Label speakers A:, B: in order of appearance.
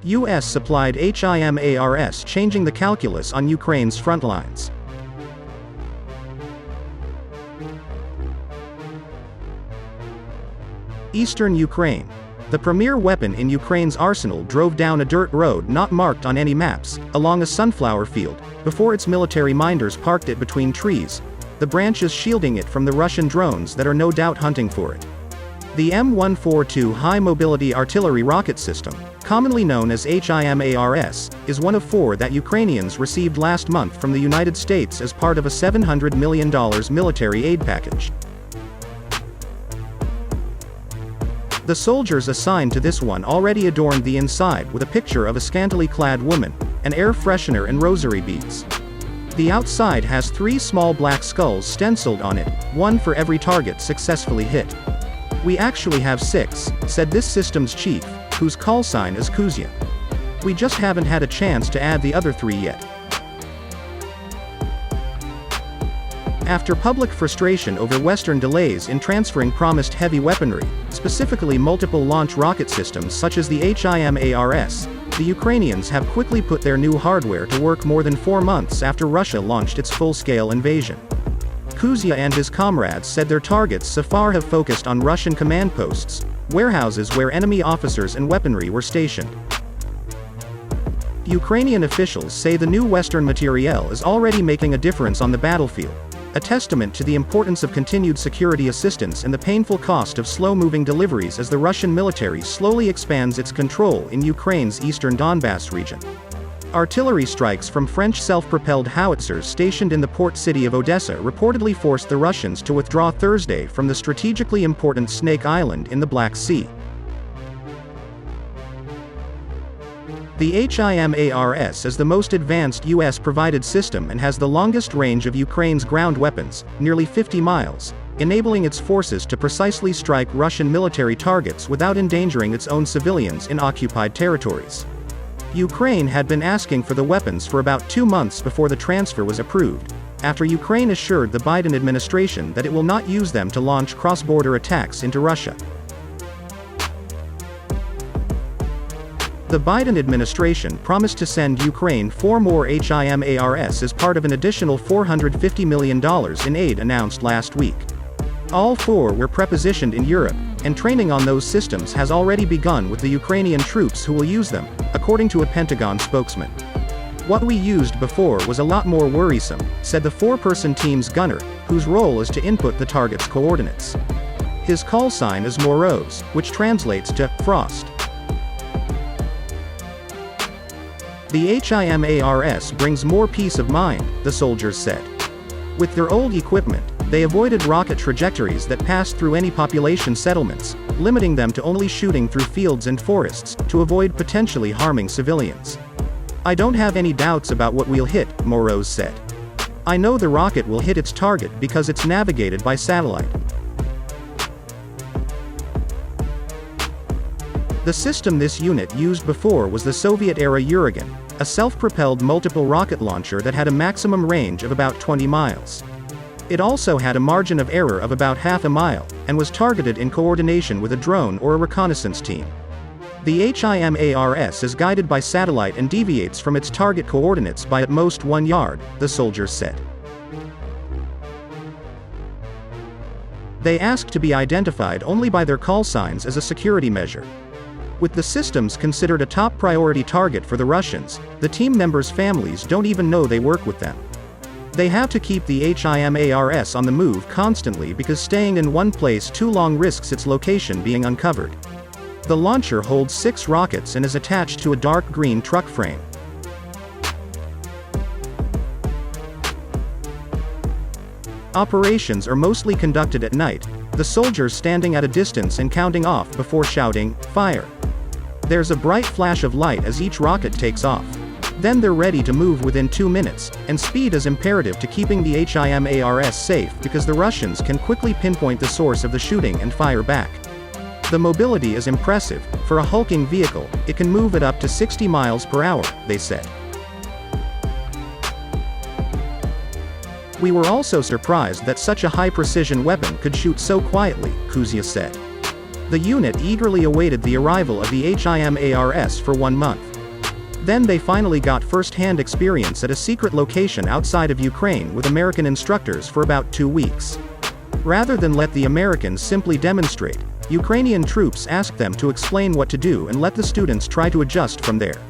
A: US supplied HIMARS, changing the calculus on Ukraine's front lines. Eastern Ukraine. The premier weapon in Ukraine's arsenal drove down a dirt road not marked on any maps, along a sunflower field, before its military minders parked it between trees, the branches shielding it from the Russian drones that are no doubt hunting for it. The M142 high-mobility artillery rocket system, commonly known as HIMARS, is one of 4 that Ukrainians received last month from the United States as part of a $700 million military aid package. The soldiers assigned to this one already adorned the inside with a picture of a scantily clad woman, an air freshener and rosary beads. The outside has 3 small black skulls stenciled on it, 1 for every target successfully hit. "We actually have 6, said this system's chief, whose call sign is Kuzya. "We just haven't had a chance to add the other 3 yet." After public frustration over Western delays in transferring promised heavy weaponry, specifically multiple launch rocket systems such as the HIMARS, the Ukrainians have quickly put their new hardware to work more than 4 months after Russia launched its full-scale invasion. Kuzya and his comrades said their targets so far have focused on Russian command posts, warehouses where enemy officers and weaponry were stationed. Ukrainian officials say the new Western materiel is already making a difference on the battlefield, a testament to the importance of continued security assistance and the painful cost of slow-moving deliveries as the Russian military slowly expands its control in Ukraine's eastern Donbass region. Artillery strikes from French self-propelled howitzers stationed in the port city of Odessa reportedly forced the Russians to withdraw Thursday from the strategically important Snake Island in the Black Sea. The HIMARS is the most advanced US-provided system and has the longest range of Ukraine's ground weapons, nearly 50 miles, enabling its forces to precisely strike Russian military targets without endangering its own civilians in occupied territories. Ukraine had been asking for the weapons for about 2 months before the transfer was approved, after Ukraine assured the Biden administration that it will not use them to launch cross-border attacks into Russia. The Biden administration promised to send Ukraine 4 more HIMARS as part of an additional $450 million in aid announced last week. All 4 were prepositioned in Europe, and training on those systems has already begun with the Ukrainian troops who will use them, according to a Pentagon spokesman. "What we used before was a lot more worrisome," said the 4-person team's gunner, whose role is to input the target's coordinates. His call sign is Morose, which translates to frost. The HIMARS brings more peace of mind, the soldiers said. With their old equipment, they avoided rocket trajectories that passed through any population settlements, limiting them to only shooting through fields and forests, to avoid potentially harming civilians. "I don't have any doubts about what we'll hit," Morose said. "I know the rocket will hit its target because it's navigated by satellite." The system this unit used before was the Soviet-era Uragan, a self-propelled multiple rocket launcher that had a maximum range of about 20 miles. It also had a margin of error of about half a mile, and was targeted in coordination with a drone or a reconnaissance team. The HIMARS is guided by satellite and deviates from its target coordinates by at most 1 yard, the soldiers said. They ask to be identified only by their call signs as a security measure. With the systems considered a top priority target for the Russians, the team members' families don't even know they work with them. They have to keep the HIMARS on the move constantly because staying in one place too long risks its location being uncovered. The launcher holds 6 rockets and is attached to a dark green truck frame. Operations are mostly conducted at night, the soldiers standing at a distance and counting off before shouting, "Fire!" There's a bright flash of light as each rocket takes off. Then they're ready to move within 2 minutes, and speed is imperative to keeping the HIMARS safe because the Russians can quickly pinpoint the source of the shooting and fire back. The mobility is impressive. For a hulking vehicle, it can move at up to 60 miles per hour, they said. "We were also surprised that such a high-precision weapon could shoot so quietly," Kuzya said. The unit eagerly awaited the arrival of the HIMARS for 1 month. Then they finally got first-hand experience at a secret location outside of Ukraine with American instructors for about 2 weeks. Rather than let the Americans simply demonstrate, Ukrainian troops asked them to explain what to do and let the students try to adjust from there.